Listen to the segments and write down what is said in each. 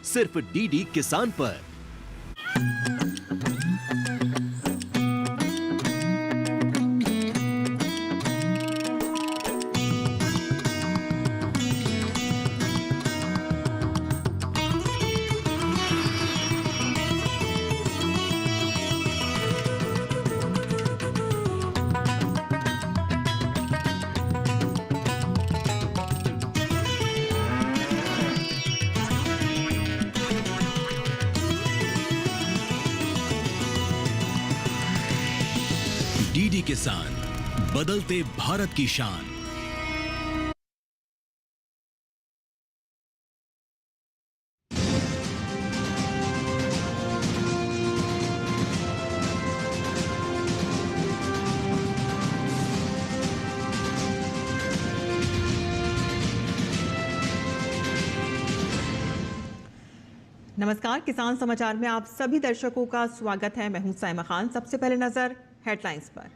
सिर्फ डीडी किसान पर। डीडी किसान, बदलते भारत की शान। नमस्कार, किसान समाचार में आप सभी दर्शकों का स्वागत है। मैं हूं साइमा खान। सबसे पहले नजर हेडलाइंस पर।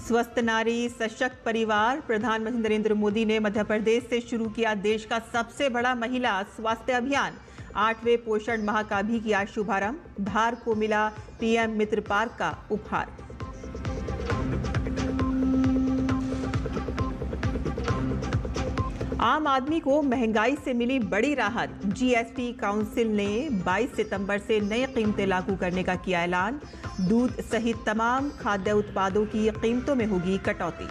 स्वस्थ नारी सशक्त परिवार। प्रधानमंत्री नरेंद्र मोदी ने मध्य प्रदेश से शुरू किया देश का सबसे बड़ा महिला स्वास्थ्य अभियान। 8वें पोषण माह का भी किया शुभारंभ। धार को मिला पीएम मित्र पार्क का उपहार। आम आदमी को महंगाई से मिली बड़ी राहत। जीएसटी काउंसिल ने 22 सितंबर से नई कीमतें लागू करने का किया ऐलान। दूध सहित तमाम खाद्य उत्पादों की कीमतों में होगी कटौती।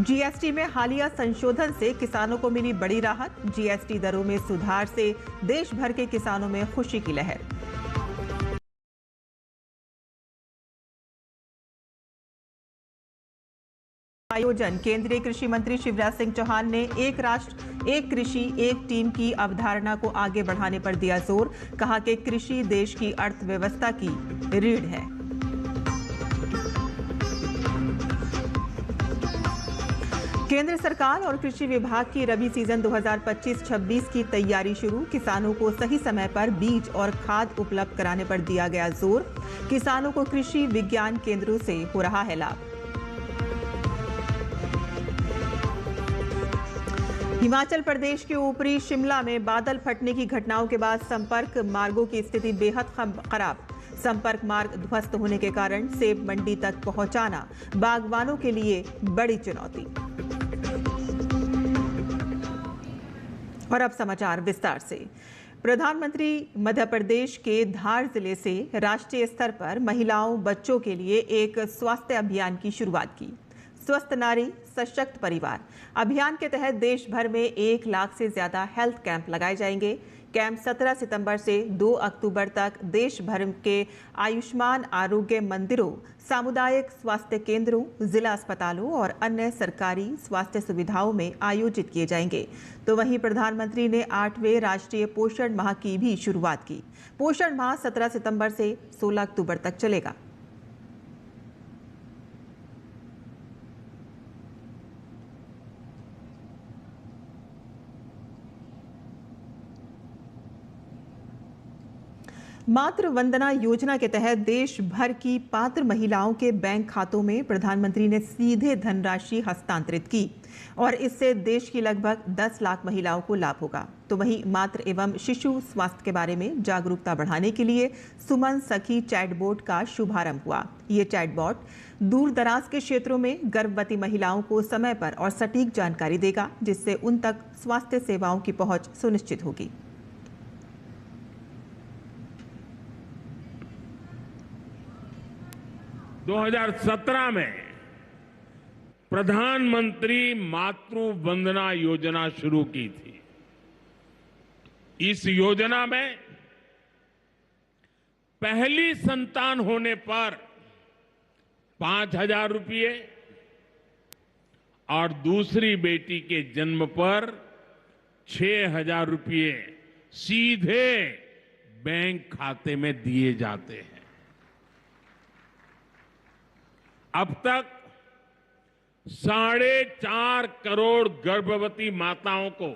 जीएसटी में हालिया संशोधन से किसानों को मिली बड़ी राहत। जीएसटी दरों में सुधार से देश भर के किसानों में खुशी की लहर। आयोजन। केंद्रीय कृषि मंत्री शिवराज सिंह चौहान ने एक राष्ट्र एक कृषि एक टीम की अवधारणा को आगे बढ़ाने पर दिया जोर। कहा कि कृषि देश की अर्थव्यवस्था की रीढ़ है। केंद्र सरकार और कृषि विभाग की रबी सीजन 2025-26 की तैयारी शुरू। किसानों को सही समय पर बीज और खाद उपलब्ध कराने पर दिया गया जोर। किसानों को कृषि विज्ञान केंद्रों से हो रहा है लाभ। हिमाचल प्रदेश के ऊपरी शिमला में बादल फटने की घटनाओं के बाद संपर्क मार्गों की स्थिति बेहद खराब। संपर्क मार्ग ध्वस्त होने के कारण सेब मंडी तक पहुंचाना बागवानों के लिए बड़ी चुनौती। और अब समाचार विस्तार से। प्रधानमंत्री मध्य प्रदेश के धार जिले से राष्ट्रीय स्तर पर महिलाओं बच्चों के लिए एक स्वास्थ्य अभियान की शुरुआत की। स्वस्थ नारी सशक्त परिवार अभियान के तहत देश भर में 1 लाख से ज्यादा हेल्थ कैंप लगाए जाएंगे। कैंप 17 सितंबर से 2 अक्टूबर तक देश भर के आयुष्मान आरोग्य मंदिरों, सामुदायिक स्वास्थ्य केंद्रों, जिला अस्पतालों और अन्य सरकारी स्वास्थ्य सुविधाओं में आयोजित किए जाएंगे। तो वहीं प्रधानमंत्री ने 8वें राष्ट्रीय पोषण माह की भी शुरुआत की। पोषण माह 17 सितंबर से 16 अक्टूबर तक चलेगा। मातृ वंदना योजना के तहत देश भर की पात्र महिलाओं के बैंक खातों में प्रधानमंत्री ने सीधे धनराशि हस्तांतरित की और इससे देश की लगभग 10 लाख महिलाओं को लाभ होगा। तो वहीं मातृ एवं शिशु स्वास्थ्य के बारे में जागरूकता बढ़ाने के लिए सुमन सखी चैटबॉट का शुभारंभ हुआ। ये चैटबॉट दूर दराज के क्षेत्रों में गर्भवती महिलाओं को समय पर और सटीक जानकारी देगा, जिससे उन तक स्वास्थ्य सेवाओं की पहुंच सुनिश्चित होगी। दो 2017 में प्रधानमंत्री मातृ वंदना योजना शुरू की थी। इस योजना में पहली संतान होने पर 5,000 रुपये और दूसरी बेटी के जन्म पर 6,000 रुपये सीधे बैंक खाते में दिए जाते हैं। अब तक 4.5 करोड़ गर्भवती माताओं को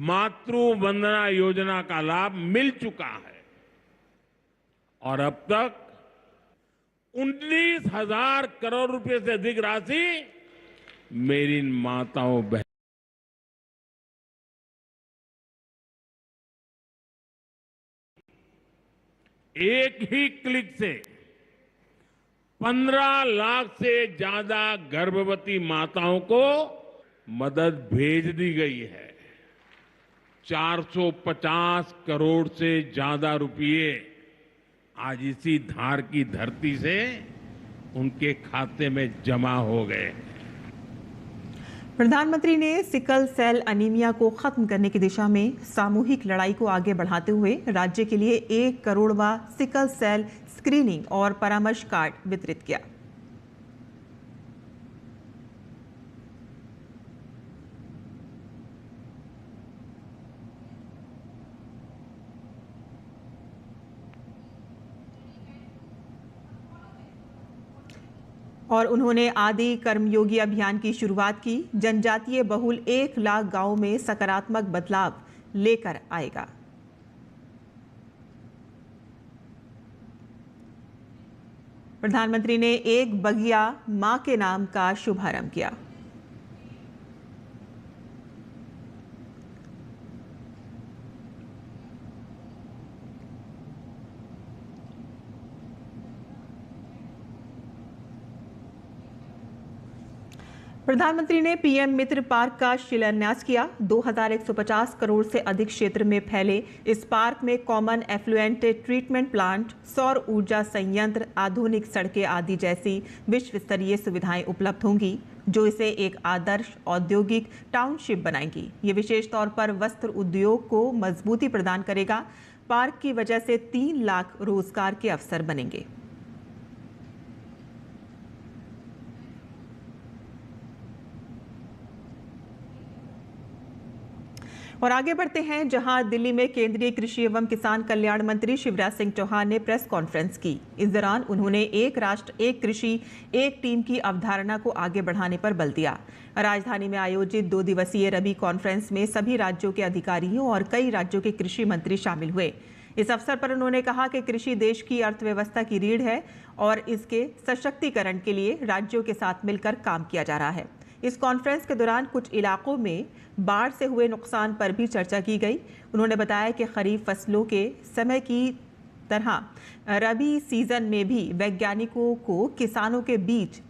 मातृ वंदना योजना का लाभ मिल चुका है और अब तक 19,000 करोड़ रुपए से अधिक राशि मेरी इन माताओं बहनों, एक ही क्लिक से 15 लाख से ज्यादा गर्भवती माताओं को मदद भेज दी गई है। 450 करोड़ से ज्यादा रुपये आज इसी धार की धरती से उनके खाते में जमा हो गए। प्रधानमंत्री ने सिकल सेल अनीमिया को खत्म करने की दिशा में सामूहिक लड़ाई को आगे बढ़ाते हुए राज्य के लिए 1 करोड़वां सिकल सेल स्क्रीनिंग और परामर्श कार्ड वितरित किया। और उन्होंने आदि कर्मयोगी अभियान की शुरुआत की। जनजातीय बहुल 1 लाख गांवों में सकारात्मक बदलाव लेकर आएगा। प्रधानमंत्री ने एक बगिया मां के नाम का शुभारंभ किया। प्रधानमंत्री ने पीएम मित्र पार्क का शिलान्यास किया। 2150 करोड़ से अधिक क्षेत्र में फैले इस पार्क में कॉमन एफ्लुएंट ट्रीटमेंट प्लांट, सौर ऊर्जा संयंत्र, आधुनिक सड़कें आदि जैसी विश्व स्तरीय सुविधाएं उपलब्ध होंगी, जो इसे एक आदर्श औद्योगिक टाउनशिप बनाएंगी। ये विशेष तौर पर वस्त्र उद्योग को मजबूती प्रदान करेगा। पार्क की वजह से 3 लाख रोजगार के अवसर बनेंगे। और आगे बढ़ते हैं, जहां दिल्ली में केंद्रीय कृषि एवं किसान कल्याण मंत्री शिवराज सिंह चौहान ने प्रेस कॉन्फ्रेंस की। इस दौरान उन्होंने एक राष्ट्र एक कृषि एक टीम की अवधारणा को आगे बढ़ाने पर बल दिया। राजधानी में आयोजित 2 दिवसीय रबी कॉन्फ्रेंस में सभी राज्यों के अधिकारियों और कई राज्यों के कृषि मंत्री शामिल हुए। इस अवसर पर उन्होंने कहा कि कृषि देश की अर्थव्यवस्था की रीढ़ है और इसके सशक्तिकरण के लिए राज्यों के साथ मिलकर काम किया जा रहा है। इस कॉन्फ्रेंस के दौरान कुछ इलाकों में बाढ़ से हुए नुकसान पर भी चर्चा की गई। उन्होंने बताया कि खरीफ फसलों के समय की तरह रबी सीजन में भी वैज्ञानिकों को किसानों के बीच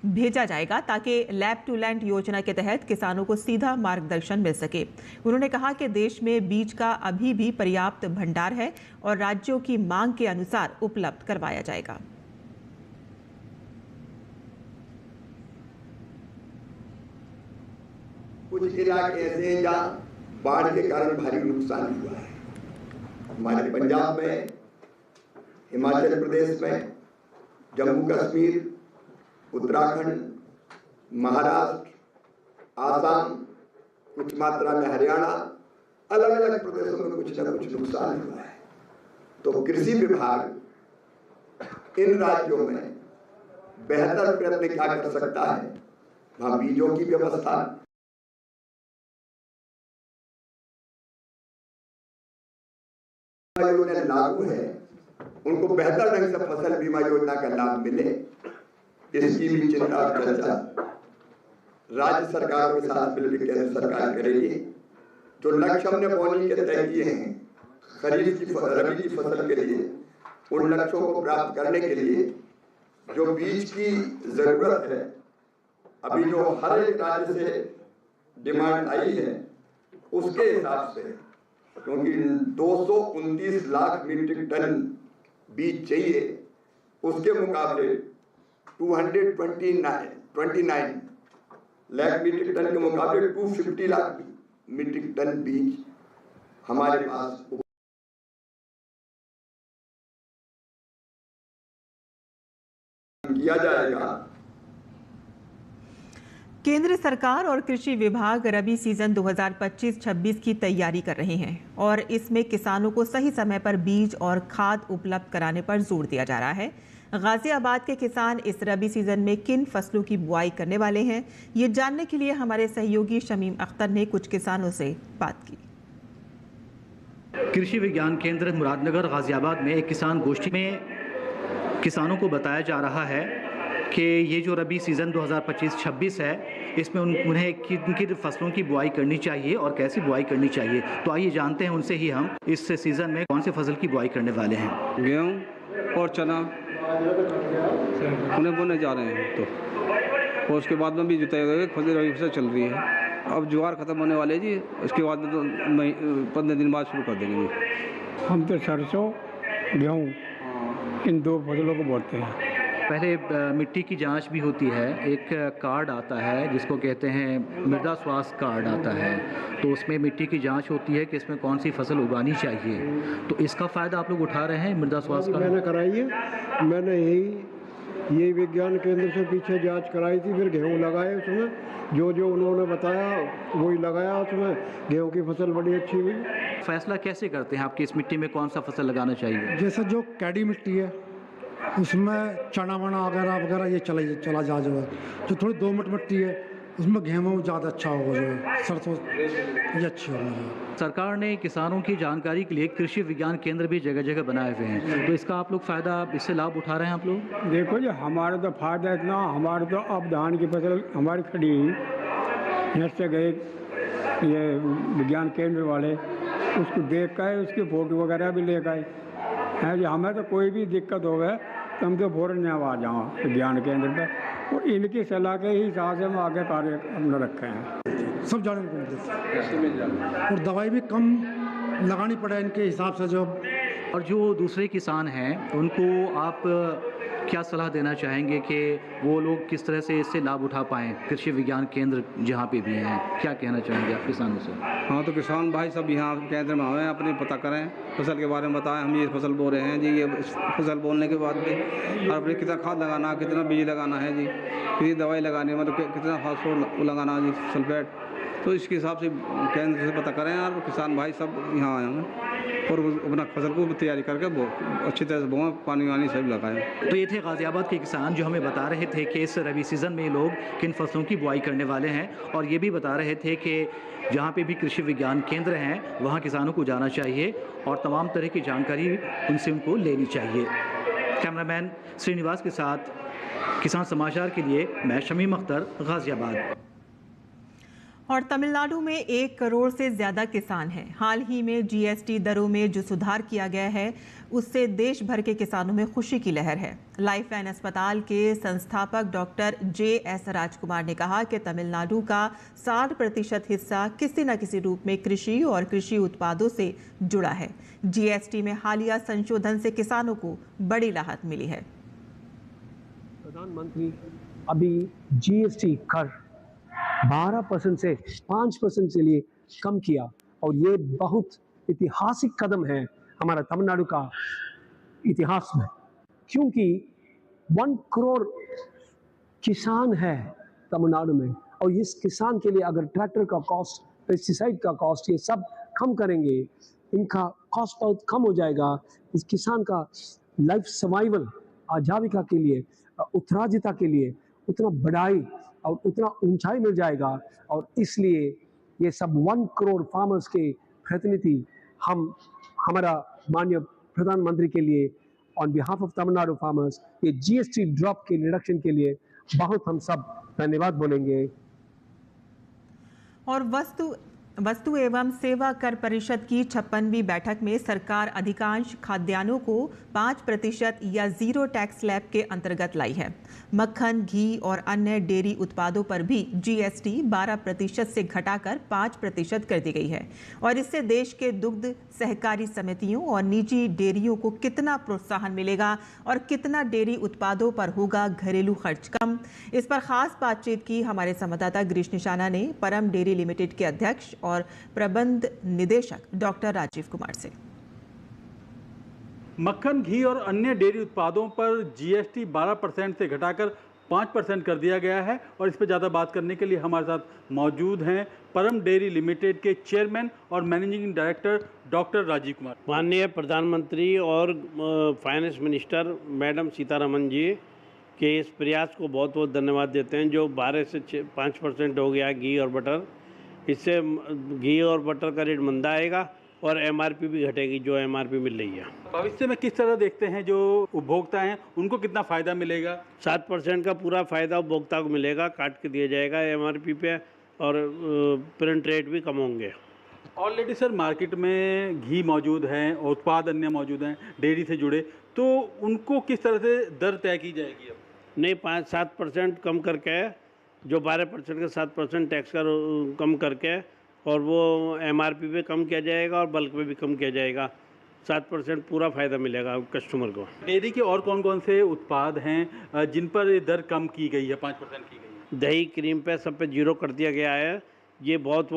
भेजा जाएगा ताकि लैब टू लैंड योजना के तहत किसानों को सीधा मार्गदर्शन मिल सके। उन्होंने कहा कि देश में बीज का अभी भी पर्याप्त भंडार है और राज्यों की मांग के अनुसार उपलब्ध करवाया जाएगा। कुछ इलाके ऐसे हैं जहाँ बाढ़ के कारण भारी नुकसान हुआ है। हमारे पंजाब में, हिमाचल प्रदेश में, जम्मू कश्मीर, उत्तराखंड, महाराष्ट्र, आसाम, कुछ मात्रा में हरियाणा, अलग अलग प्रदेशों में कुछ न कुछ नुकसान हुआ है। तो कृषि विभाग इन राज्यों में बेहतर प्रयत्न क्या कर सकता है, वहाँ बीजों की व्यवस्था, योजना लागू है, उनको बेहतर ढंग से फसल बीमा योजना का लाभ मिले, इसकी भी चिंता और चर्चा राज्य सरकारों के साथ मिलकर केंद्र सरकार करेगी। जो लक्ष्य हमने बोनी के तय किए हैं खरीफ की रबी की फसल के लिए, उन लक्ष्यों को प्राप्त करने के लिए जो बीज की जरूरत है, अभी जो हर एक राज्य से डिमांड आई है उसके हिसाब से, क्योंकि 229 लाख मीट्रिक टन बीज चाहिए, उसके मुकाबले 229 लाख मीट्रिक टन के मुकाबले 250 लाख मीट्रिक टन बीज हमारे पास किया जाएगा। केंद्र सरकार और कृषि विभाग रबी सीजन 2025-26 की तैयारी कर रहे हैं और इसमें किसानों को सही समय पर बीज और खाद उपलब्ध कराने पर जोर दिया जा रहा है। गाजियाबाद के किसान इस रबी सीजन में किन फसलों की बुआई करने वाले हैं, ये जानने के लिए हमारे सहयोगी शमीम अख्तर ने कुछ किसानों से बात की। कृषि विज्ञान केंद्र मुरादनगर गाजियाबाद में एक किसान गोष्ठी में किसानों को बताया जा रहा है कि ये जो रबी सीज़न 2025-26 है इसमें उन्हें किन किन फसलों की बुआई करनी चाहिए और कैसी बुआई करनी चाहिए। तो आइए जानते हैं उनसे ही हम इस सीज़न में कौन सी फसल की बुआई करने वाले हैं। गेहूँ और चना उन्हें बोने जा रहे हैं, तो और उसके बाद में भी जुताई वगैरह खरीद फसल चल रही है। अब ज्वार ख़त्म होने वाले जी, उसके बाद में तो 15 दिन बाद शुरू कर देंगे जी। हम तो सरसों गेहूँ इन 2 फसलों को बोते हैं। पहले मिट्टी की जांच भी होती है, एक कार्ड आता है जिसको कहते हैं मृदा स्वास्थ्य कार्ड आता है, तो उसमें मिट्टी की जांच होती है कि इसमें कौन सी फसल उगानी चाहिए। तो इसका फ़ायदा आप लोग उठा रहे हैं मृदा स्वास्थ्य कार्ड? मैंने कराई है, मैंने यही विज्ञान केंद्र से पीछे जांच कराई थी, फिर गेहूँ लगाए उसमें जो उन्होंने बताया वही लगाया, उसमें गेहूँ की फसल बड़ी अच्छी हुई। फैसला कैसे करते हैं आपकी इस मिट्टी में कौन सा फसल लगाना चाहिए? जैसे जो कैडी मिट्टी है उसमें चना वना वगैरह ये चला जा जो है, जो थोड़ी दोमट मिट्टी है उसमें गेहूँ ज़्यादा अच्छा होगा, जो है सरसों ये अच्छी होगी। सरकार ने किसानों की जानकारी के लिए कृषि विज्ञान केंद्र भी जगह जगह बनाए हुए हैं, तो इसका आप लोग फ़ायदा, इससे लाभ उठा रहे हैं आप लोग? देखो जी, हमारा तो फायदा इतना, हमारे तो अब धान की फसल हमारी खड़ी यहाँ से गए ये विज्ञान केंद्र वाले, उसको देख कर उसकी फोटो वगैरह भी ले गए हैं जी। हमें तो कोई भी दिक्कत हो गए तो हम तो फ़ौरन यहाँ आ जाओ विज्ञान केंद्र पर, और इनकी सलाह के हिसाब से हम आगे कार्य हमने रखे हैं। सब जाने को मिल जाए और दवाई भी कम लगानी पड़े इनके हिसाब से जो। और जो दूसरे किसान हैं उनको आप क्या सलाह देना चाहेंगे कि वो लोग किस तरह से इससे लाभ उठा पाएँ? कृषि विज्ञान केंद्र जहाँ पे भी हैं, क्या कहना चाहेंगे आप किसानों से? हाँ, तो किसान भाई सब यहाँ केंद्र में आए, अपनी पता करें, फसल के बारे में बताएं, हम ये फसल बो रहे हैं जी, ये फसल बोने के बाद भी और अपने कितना खाद लगाना, कितना बीज लगाना है जी, कितनी दवाई लगानी है, मतलब कितना फास्फोर लगाना जी, सल्फेट, तो इसके हिसाब से केंद्र से पता करें। और किसान भाई सब यहाँ आए हैं और अपना फसल को तैयारी करके अच्छी तरह से बोएं, पानी वानी सब लगाएं। तो ये थे गाज़ियाबाद के किसान जो हमें बता रहे थे कि इस रबी सीज़न में लोग किन फसलों की बुआई करने वाले हैं, और ये भी बता रहे थे कि जहाँ पे भी कृषि विज्ञान केंद्र हैं वहाँ किसानों को जाना चाहिए और तमाम तरह की जानकारी उनसे उनको लेनी चाहिए। कैमरामैन श्रीनिवास के साथ किसान समाचार के लिए मैं शमीम अख्तर, गाज़ियाबाद। और तमिलनाडु में 1 करोड़ से ज़्यादा किसान हैं। हाल ही में जीएसटी दरों में जो सुधार किया गया है उससे देश भर के किसानों में खुशी की लहर है। लाइफलाइन अस्पताल के संस्थापक डॉक्टर JS राजकुमार ने कहा कि तमिलनाडु का 60% हिस्सा किसी न किसी रूप में कृषि और कृषि उत्पादों से जुड़ा है। जीएसटी में हालिया संशोधन से किसानों को बड़ी राहत मिली है। प्रधानमंत्री अभी जीएसटी कर 12% से 5% के लिए कम किया, और ये बहुत ऐतिहासिक कदम है हमारा तमिलनाडु का इतिहास में, क्योंकि 1 करोड़ किसान है तमिलनाडु में, और इस किसान के लिए अगर ट्रैक्टर का कॉस्ट, पेस्टिसाइड का कॉस्ट, ये सब कम करेंगे, इनका कॉस्ट बहुत कम हो जाएगा। इस किसान का लाइफ सर्वाइवल, आजीविका के लिए, उत्तराधिता के लिए उतना बढ़ाई और उतना ऊंचाई मिल जाएगा। और इसलिए ये सब 1 करोड़ फार्मर्स के प्रतिनिधि हमारा माननीय प्रधानमंत्री के लिए on behalf of Tamil Nadu farmers ये जीएसटी ड्रॉप के रिडक्शन के लिए बहुत हम सब धन्यवाद बोलेंगे। और वस्तु एवं सेवा कर परिषद की 56वीं बैठक में सरकार अधिकांश खाद्यान्नों को 5% या 0 टैक्स स्लैब के अंतर्गत लाई है। मक्खन, घी और अन्य डेयरी उत्पादों पर भी जीएसटी 12% से घटाकर 5% कर दी गई है। और इससे देश के दुग्ध सहकारी समितियों और निजी डेयरियों को कितना प्रोत्साहन मिलेगा और कितना डेयरी उत्पादों पर होगा घरेलू खर्च कम, इस पर खास बातचीत की हमारे संवाददाता गिरीश निशाना ने परम डेयरी लिमिटेड के अध्यक्ष और प्रबंध निदेशक डॉक्टर राजीव कुमार से। मक्खन, घी और अन्य डेयरी उत्पादों पर जीएसटी 12% से घटाकर 5% कर दिया गया है, और इस पर ज़्यादा बात करने के लिए हमारे साथ मौजूद हैं परम डेयरी लिमिटेड के चेयरमैन और managing director doctor Rajiv Kumar. माननीय प्रधानमंत्री और finance minister madam Sitharaman ji के इस प्रयास को बहुत बहुत धन्यवाद देते हैं, जो 12 से 5% हो गया घी और बटर। इससे घी और बटर का रेट मंदा आएगा और एमआरपी भी घटेगी जो एमआरपी मिल रही है। भविष्य में किस तरह देखते हैं जो उपभोक्ता हैं उनको कितना फ़ायदा मिलेगा? 7% का पूरा फ़ायदा उपभोक्ता को मिलेगा, काट के दिया जाएगा एमआरपी पे, और प्रिंट रेट भी कम होंगे। ऑलरेडी सर मार्केट में घी मौजूद हैं और उत्पाद अन्य मौजूद हैं डेयरी से जुड़े, तो उनको किस तरह से दर तय की जाएगी? अब नहीं, 5-7% कम करके, जो 12% का 7% टैक्स का कम करके, और वो एमआरपी पे कम किया जाएगा और बल्क में भी कम किया जाएगा। 7% पूरा फ़ायदा मिलेगा कस्टमर को। डेयरी के और कौन कौन से उत्पाद हैं जिन पर दर कम की गई है, 5% की गई है? दही, क्रीम पे सब पे 0 कर दिया गया है। ये बहुत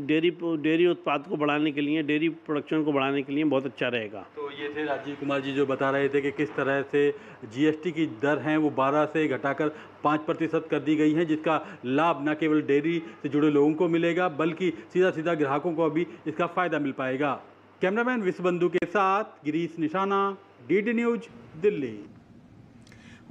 डेयरी उत्पाद को बढ़ाने के लिए, डेयरी प्रोडक्शन को बढ़ाने के लिए बहुत अच्छा रहेगा। तो ये थे राजीव कुमार जी जो बता रहे थे कि किस तरह से जीएसटी की दर हैं वो 12 से घटाकर 5% कर दी गई है, जिसका लाभ न केवल डेयरी से जुड़े लोगों को मिलेगा बल्कि सीधा ग्राहकों को भी इसका फ़ायदा मिल पाएगा। कैमरामैन विश्वबंधु के साथ गिरीश निशाना, डीडी न्यूज, दिल्ली।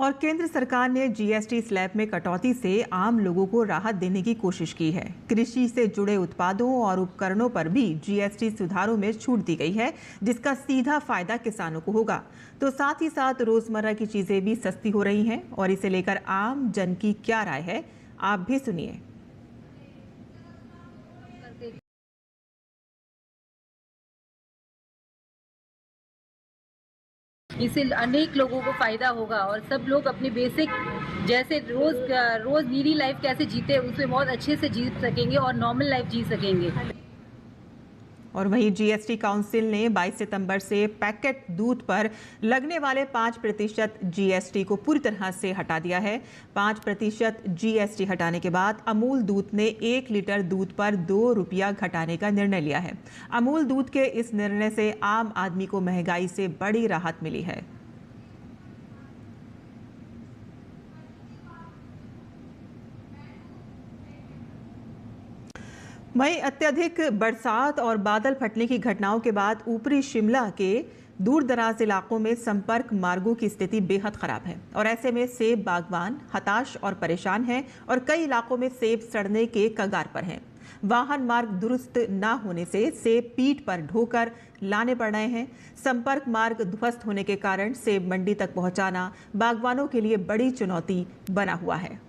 और केंद्र सरकार ने जीएसटी स्लैब में कटौती से आम लोगों को राहत देने की कोशिश की है। कृषि से जुड़े उत्पादों और उपकरणों पर भी जीएसटी सुधारों में छूट दी गई है, जिसका सीधा फायदा किसानों को होगा। तो साथ ही साथ रोजमर्रा की चीजें भी सस्ती हो रही हैं, और इसे लेकर आम जन की क्या राय है, आप भी सुनिए। इससे अनेक लोगों को फायदा होगा और सब लोग अपनी बेसिक जैसे रोज नीडी लाइफ कैसे जीते उसमें बहुत अच्छे से जी सकेंगे और नॉर्मल लाइफ जी सकेंगे। और वहीं जीएसटी काउंसिल ने 22 सितंबर से पैकेट दूध पर लगने वाले 5% जीएसटी को पूरी तरह से हटा दिया है। 5% जीएसटी हटाने के बाद अमूल दूध ने 1 लीटर दूध पर 2 रुपया घटाने का निर्णय लिया है। अमूल दूध के इस निर्णय से आम आदमी को महंगाई से बड़ी राहत मिली है। वहीं अत्यधिक बरसात और बादल फटने की घटनाओं के बाद ऊपरी शिमला के दूर दराज इलाकों में संपर्क मार्गों की स्थिति बेहद खराब है, और ऐसे में सेब बागवान हताश और परेशान हैं और कई इलाकों में सेब सड़ने के कगार पर हैं। वाहन मार्ग दुरुस्त न होने से सेब पीठ पर ढोकर लाने पड़ रहे हैं। संपर्क मार्ग ध्वस्त होने के कारण सेब मंडी तक पहुंचाना बागवानों के लिए बड़ी चुनौती बना हुआ है।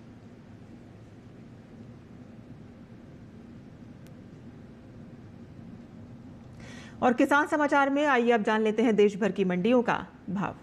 और किसान समाचार में आइए अब जान लेते हैं देश भर की मंडियों का भाव।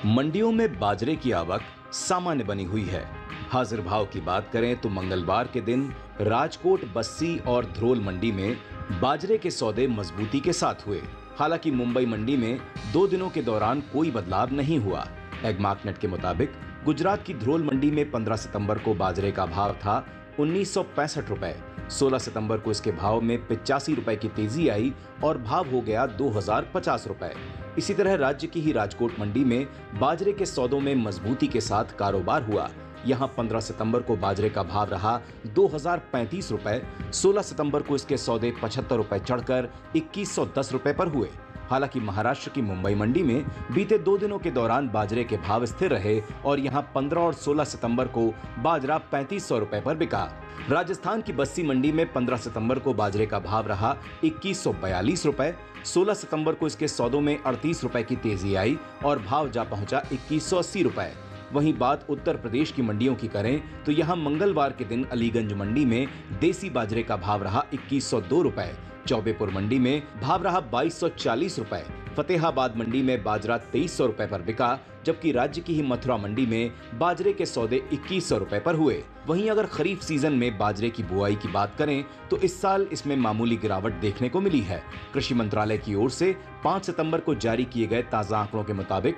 मंडियों में बाजरे की आवक सामान्य बनी हुई है। हाजिर भाव की बात करें तो मंगलवार के दिन राजकोट, बस्सी और ध्रोल मंडी में बाजरे के सौदे मजबूती के साथ हुए। हालांकि मुंबई मंडी में 2 दिनों के दौरान कोई बदलाव नहीं हुआ। एगमार्कनेट के मुताबिक गुजरात की ध्रोल मंडी में 15 सितंबर को बाजरे का भाव था 1965 रुपए। 16 सितंबर को इसके भाव में 85 रुपए की तेजी आई और भाव हो गया 2050 रुपए। इसी तरह राज्य की ही राजकोट मंडी में बाजरे के सौदों में मजबूती के साथ कारोबार हुआ। यहां 15 सितंबर को बाजरे का भाव रहा 2035 रुपए। 16 सितंबर को इसके सौदे 75 रुपए चढ़कर 2110 रुपए पर हुए। हालांकि महाराष्ट्र की मुंबई मंडी में बीते 2 दिनों के दौरान बाजरे के भाव स्थिर रहे और यहां 15 और 16 सितंबर को बाजरा 3500 रुपए पर बिका। राजस्थान की बस्सी मंडी में 15 सितंबर को बाजरे का भाव रहा 2142 रुपए। 16 सितंबर को इसके सौदों में 38 रुपए की तेजी आई और भाव जा पहुंचा 2180 रुपए। वहीं बात उत्तर प्रदेश की मंडियों की करें तो यहां मंगलवार के दिन अलीगंज मंडी में देसी बाजरे का भाव रहा 2102 रुपए। चौबेपुर मंडी में भाव रहा 2240 रुपए। फतेहाबाद मंडी में बाजरा 2300 रुपए पर बिका, जबकि राज्य की ही मथुरा मंडी में बाजरे के सौदे 2100 रुपए पर हुए। वहीं अगर खरीफ सीजन में बाजरे की बुआई की बात करें तो इस साल इसमें मामूली गिरावट देखने को मिली है। कृषि मंत्रालय की ओर से 5 सितंबर को जारी किए गए ताजा आंकड़ों के मुताबिक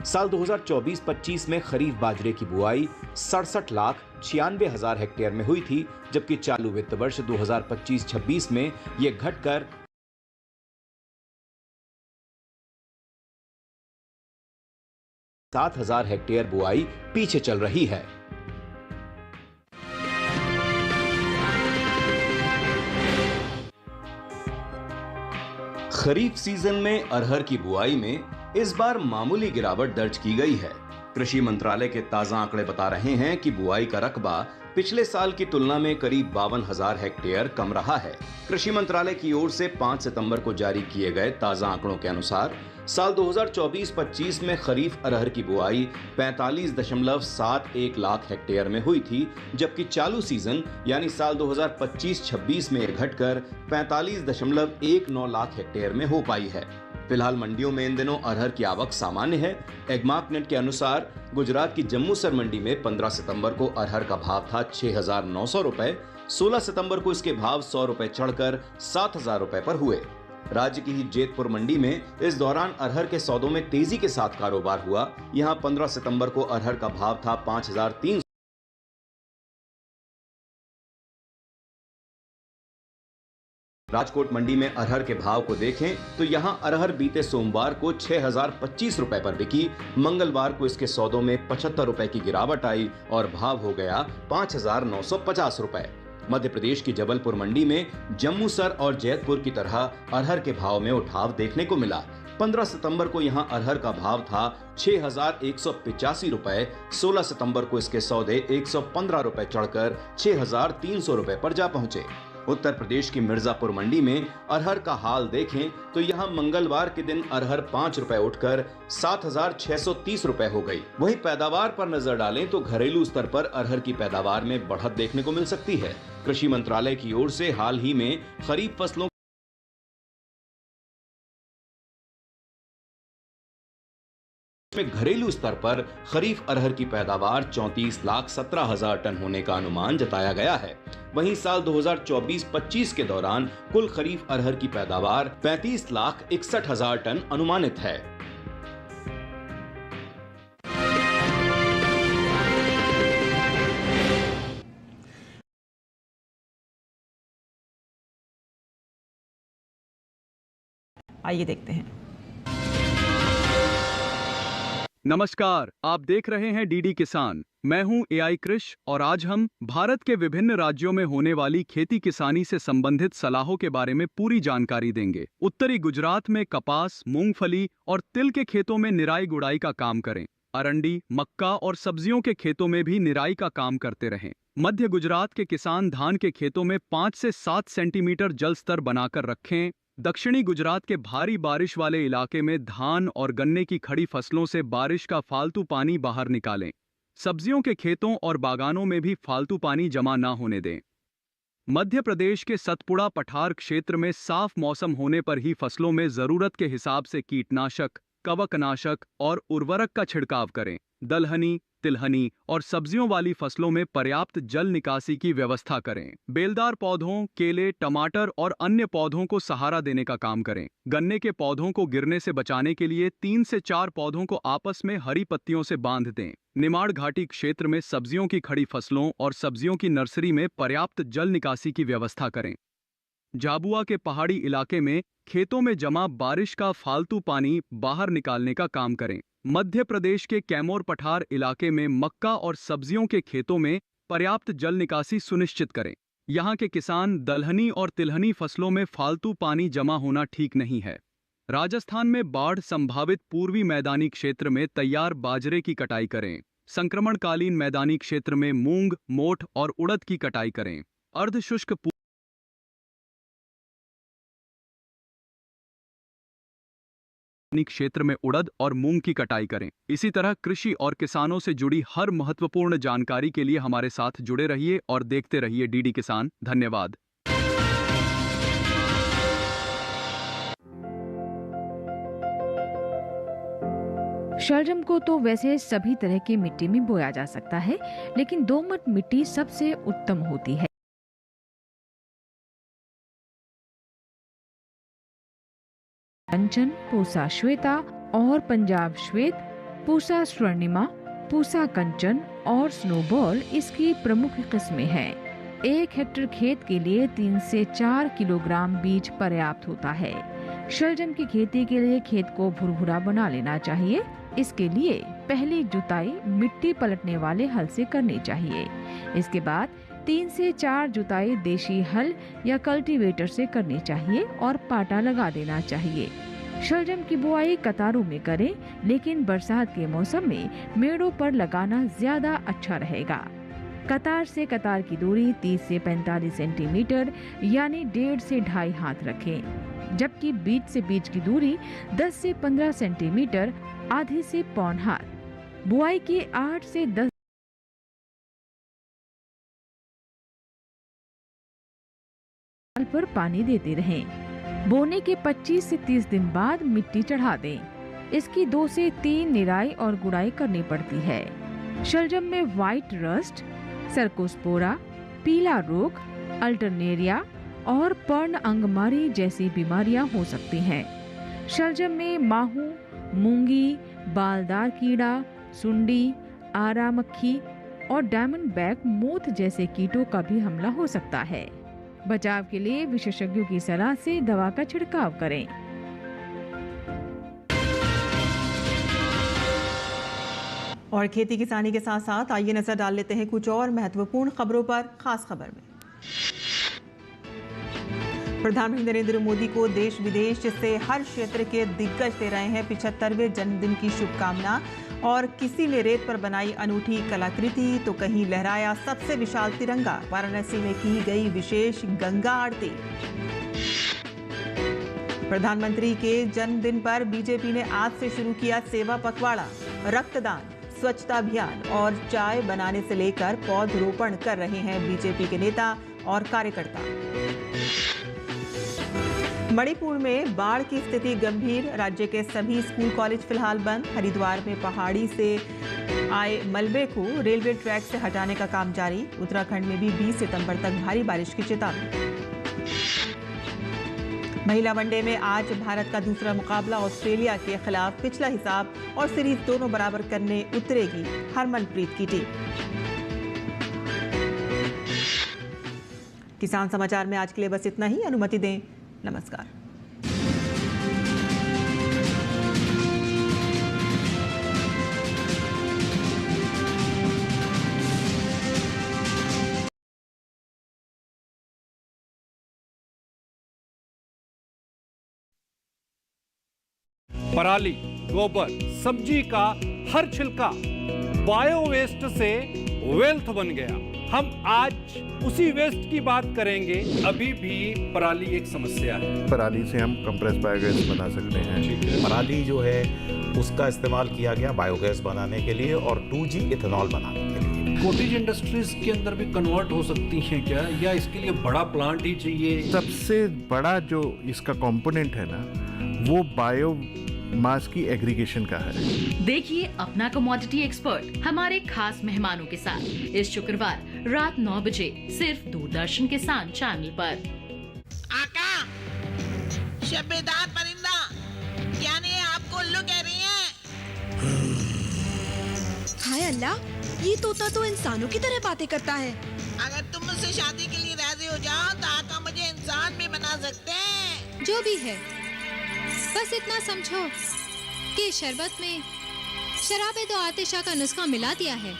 साल 2024-25 में खरीफ बाजरे की बुआई 67,96,000 हेक्टेयर में हुई थी, जबकि चालू वित्त वर्ष 2025-26 में यह घटकर 7,000 हेक्टेयर बुआई पीछे चल रही है। खरीफ सीजन में अरहर की बुआई में इस बार मामूली गिरावट दर्ज की गई है। कृषि मंत्रालय के ताजा आंकड़े बता रहे हैं कि बुआई का रकबा पिछले साल की तुलना में करीब 52,000 हेक्टेयर कम रहा है। कृषि मंत्रालय की ओर से 5 सितंबर को जारी किए गए ताजा आंकड़ों के अनुसार साल 2024-25 में खरीफ अरहर की बुआई 45.71 लाख हेक्टेयर में हुई थी, जबकि चालू सीजन यानी साल 2025-26 में घटकर 45.19 लाख हेक्टेयर में हो पाई है। फिलहाल मंडियों में इन दिनों अरहर की आवक सामान्य है। एग्मार्कनेट के अनुसार गुजरात की जम्मूसर मंडी में 15 सितंबर को अरहर का भाव था 6,900 रुपए। 16 सितंबर को इसके भाव 100 रुपए चढ़कर 7,000 रुपए पर हुए। राज्य की ही जेतपुर मंडी में इस दौरान अरहर के सौदों में तेजी के साथ कारोबार हुआ। यहां 15 सितंबर को अरहर का भाव था 5,300। राजकोट मंडी में अरहर के भाव को देखें तो यहां अरहर बीते सोमवार को 6,025 रुपए पर बिकी। मंगलवार को इसके सौदों में 75 रुपए की गिरावट आई और भाव हो गया 5,950 रुपए। मध्य प्रदेश की जबलपुर मंडी में जम्मूसर और जैतपुर की तरह अरहर के भाव में उठाव देखने को मिला। 15 सितंबर को यहां अरहर का भाव था 6,185 रुपए। 16 सितंबर को इसके सौदे 115 रुपए चढ़कर 6,300 रुपए पर जा पहुंचे। उत्तर प्रदेश की मिर्जापुर मंडी में अरहर का हाल देखें तो यहां मंगलवार के दिन अरहर 5 रुपए उठकर 7,630 रुपए हो गई। वहीं पैदावार पर नजर डालें तो घरेलू स्तर पर अरहर की पैदावार में बढ़त देखने को मिल सकती है। कृषि मंत्रालय की ओर से हाल ही में खरीफ फसलों में घरेलू स्तर पर खरीफ अरहर की पैदावार 34,17,000 टन होने का अनुमान जताया गया है। वहीं साल 2024-25 के दौरान कुल खरीफ अरहर की पैदावार 35,61,000 टन अनुमानित है। आइए देखते हैं। नमस्कार, आप देख रहे हैं डीडी किसान। मैं हूं एआई कृष और आज हम भारत के विभिन्न राज्यों में होने वाली खेती किसानी से संबंधित सलाहों के बारे में पूरी जानकारी देंगे। उत्तरी गुजरात में कपास, मूंगफली और तिल के खेतों में निराई गुड़ाई का काम करें। अरंडी, मक्का और सब्जियों के खेतों में भी निराई का काम करते रहें। मध्य गुजरात के किसान धान के खेतों में 5 से 7 सेंटीमीटर जल स्तर बनाकर रखें। दक्षिणी गुजरात के भारी बारिश वाले इलाके में धान और गन्ने की खड़ी फसलों से बारिश का फालतू पानी बाहर निकालें। सब्जियों के खेतों और बागानों में भी फालतू पानी जमा न होने दें। मध्य प्रदेश के सतपुड़ा पठार क्षेत्र में साफ मौसम होने पर ही फसलों में जरूरत के हिसाब से कीटनाशक, कवकनाशक और उर्वरक का छिड़काव करें। दलहनी, तिलहनी और सब्जियों वाली फसलों में पर्याप्त जल निकासी की व्यवस्था करें। बेलदार पौधों, केले, टमाटर और अन्य पौधों को सहारा देने का काम करें। गन्ने के पौधों को गिरने से बचाने के लिए 3 से 4 पौधों को आपस में हरी पत्तियों से बांध दें। निमाड़ घाटी क्षेत्र में सब्जियों की खड़ी फसलों और सब्जियों की नर्सरी में पर्याप्त जल निकासी की व्यवस्था करें। झाबुआ के पहाड़ी इलाके में खेतों में जमा बारिश का फालतू पानी बाहर निकालने का काम करें। मध्य प्रदेश के कैमोर पठार इलाके में मक्का और सब्जियों के खेतों में पर्याप्त जल निकासी सुनिश्चित करें। यहाँ के किसान दलहनी और तिलहनी फसलों में फालतू पानी जमा होना ठीक नहीं है। राजस्थान में बाढ़ संभावित पूर्वी मैदानी क्षेत्र में तैयार बाजरे की कटाई करें। संक्रमणकालीन मैदानी क्षेत्र में मूंग, मोठ और उड़द की कटाई करें। अर्धशुष्क क्षेत्र में उड़द और मूंग की कटाई करें। इसी तरह कृषि और किसानों से जुड़ी हर महत्वपूर्ण जानकारी के लिए हमारे साथ जुड़े रहिए और देखते रहिए डीडी किसान। धन्यवाद। शलजम को तो वैसे सभी तरह की मिट्टी में बोया जा सकता है, लेकिन दोमट मिट्टी सबसे उत्तम होती है। कंचन, पूसा श्वेता और पंजाब श्वेत, पूसा स्वर्णिमा, पूसा कंचन और स्नोबॉल इसकी प्रमुख किस्में हैं। 1 हेक्टेयर खेत के लिए 3 से 4 किलोग्राम बीज पर्याप्त होता है। शलजम की खेती के लिए खेत को भुरभुरा बना लेना चाहिए। इसके लिए पहली जुताई मिट्टी पलटने वाले हल से करनी चाहिए। इसके बाद 3 से 4 जुताई देशी हल या कल्टीवेटर से करनी चाहिए और पाटा लगा देना चाहिए। शलजम की बुआई कतारों में करें, लेकिन बरसात के मौसम में मेड़ों पर लगाना ज्यादा अच्छा रहेगा। कतार से कतार की दूरी 30 से 45 सेंटीमीटर यानी 1.5 से 2.5 हाथ रखें, जबकि बीच से बीच की दूरी 10 से 15 सेंटीमीटर आधे से पौन हाथ। बुआई के 8 से 10 साल पर पानी देते रहें। बोने के 25 से 30 दिन बाद मिट्टी चढ़ा दें। इसकी 2 से 3 निराई और गुड़ाई करनी पड़ती है। शलजम में व्हाइट रस्ट, सर्कोस्पोरा, पीला रोग, अल्टरनेरिया और पर्ण अंगमारी जैसी बीमारियां हो सकती हैं। शलजम में माहू, मूंगी, बालदार कीड़ा, सुंडी, आरा मक्खी और डायमंड बैक मोथ जैसे कीटों का भी हमला हो सकता है। बचाव के लिए विशेषज्ञों की सलाह से दवा का छिड़काव करें। और खेती किसानी के साथ साथ आइए नजर डाल लेते हैं कुछ और महत्वपूर्ण खबरों पर। खास खबर में प्रधानमंत्री नरेंद्र मोदी को देश विदेश से हर क्षेत्र के दिग्गज दे रहे हैं 75वें जन्मदिन की शुभकामना। और किसी ने रेत पर बनाई अनूठी कलाकृति तो कहीं लहराया सबसे विशाल तिरंगा। वाराणसी में की गई विशेष गंगा आरती। प्रधानमंत्री के जन्मदिन पर बीजेपी ने आज से शुरू किया सेवा पखवाड़ा। रक्तदान, स्वच्छता अभियान और चाय बनाने से लेकर पौधरोपण कर रहे हैं बीजेपी के नेता और कार्यकर्ता। मणिपुर में बाढ़ की स्थिति गंभीर। राज्य के सभी स्कूल कॉलेज फिलहाल बंद। हरिद्वार में पहाड़ी से आए मलबे को रेलवे ट्रैक से हटाने का काम जारी। उत्तराखंड में भी 20 सितंबर तक भारी बारिश की चेतावनी। महिला वनडे में आज भारत का दूसरा मुकाबला ऑस्ट्रेलिया के खिलाफ। पिछला हिसाब और सीरीज दोनों बराबर करने उतरेगी हरमनप्रीत की टीम। किसान समाचार में आज के लिए बस इतना ही। अनुमति दें। नमस्कार। पराली, गोबर, सब्जी का हर छिलका बायो वेस्ट से वेल्थ बन गया। हम आज उसी वेस्ट की बात करेंगे। अभी भी पराली एक समस्या है। पराली से हम कंप्रेस बायोगैस बना सकते हैं। पराली जो है उसका इस्तेमाल किया गया बायोगैस बनाने के लिए और 2G इथेनॉल बनाने के लिए। कॉटेज इंडस्ट्रीज के अंदर भी कन्वर्ट हो सकती हैं क्या, या इसके लिए बड़ा प्लांट ही चाहिए? सबसे बड़ा जो इसका कंपोनेंट है ना, वो बायो मास की एग्रीगेशन का है। देखिए अपना कमोडिटी एक्सपर्ट हमारे खास मेहमानों के साथ इस शुक्रवार रात 9 बजे सिर्फ दूरदर्शन किसान चैनल पर। आका, शब्बेदार परिंदा यानी आपको उल्लू कह रही हैं। हाय अल्लाह, ये तोता तो इंसानों की तरह बातें करता है। अगर तुम मुझसे शादी के लिए राजी हो जाओ तो आका मुझे इंसान भी बना सकते हैं। जो भी है, बस इतना समझो कि शरबत में शराबे दो आतिशा का नुस्खा मिला दिया है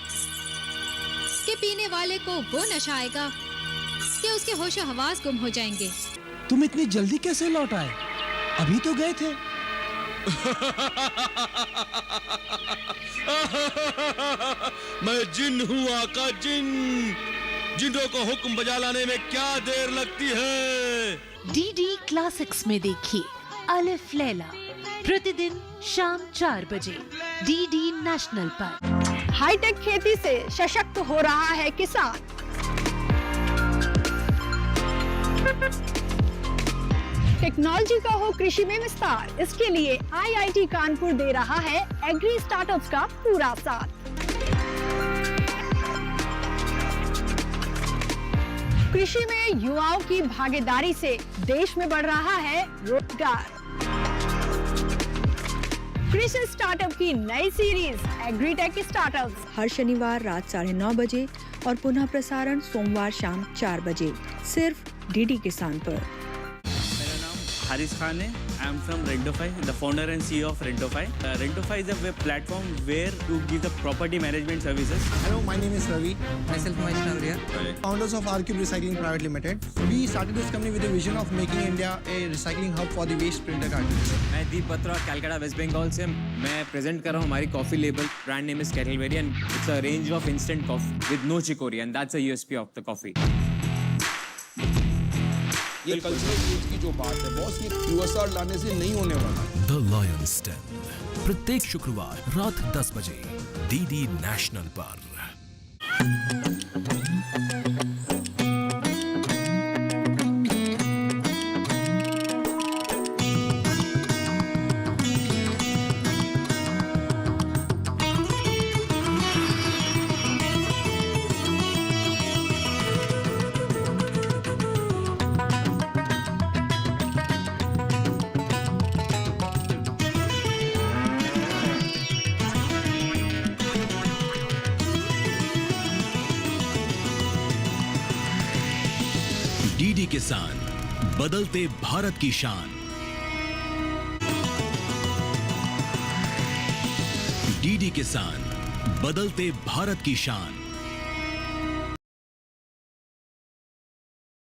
कि पीने वाले को वो नशा आएगा कि उसके होश हवास गुम हो जाएंगे। तुम इतनी जल्दी कैसे लौट आए? अभी तो गए थे। मैं जिन हूँ आका, जिन। जिनों को हुक्म बजा लाने में क्या देर लगती है। डीडी क्लासिक्स में देखिए अलिफ लैला प्रतिदिन शाम 4 बजे डीडी नेशनल पर। हाईटेक खेती से सशक्त हो रहा है किसान। टेक्नोलॉजी का हो कृषि में विस्तार, इसके लिए IIT कानपुर दे रहा है एग्री स्टार्टअप्स का पूरा साथ। कृषि में युवाओं की भागीदारी से देश में बढ़ रहा है रोजगार। कृषि स्टार्टअप की नई सीरीज एग्रीटेक स्टार्टअप्स हर शनिवार रात 9:30 बजे और पुनः प्रसारण सोमवार शाम 4 बजे सिर्फ डीडी किसान पर। मेरा नाम हारिस खान है। I'm from Rentofy, the founder and CEO of Rentofy. Rentofy is a web platform where you give the property management services. Hello, my name is Ravi. Myself, Vaishnav. Founders of R-Cube Recycling Private Limited. We started this company with a vision of making India a recycling hub for the waste printer cartridges. मैं दीप बत्रा कैलकाटा वेस्ट बंगाल से मैं present कर रहा हूँ हमारी coffee label brand name is Kettleberry and it's a range of instant coffee with no chicory and that's a USP of the coffee. ये cultural change की जो बात है बॉस, ये क्यूएसआर लाने से नहीं होने वाला। द लायंस den प्रत्येक शुक्रवार रात 10 बजे डीडी नेशनल पर। डीडी किसान, बदलते भारत की शान। डीडी किसान, बदलते भारत की शान।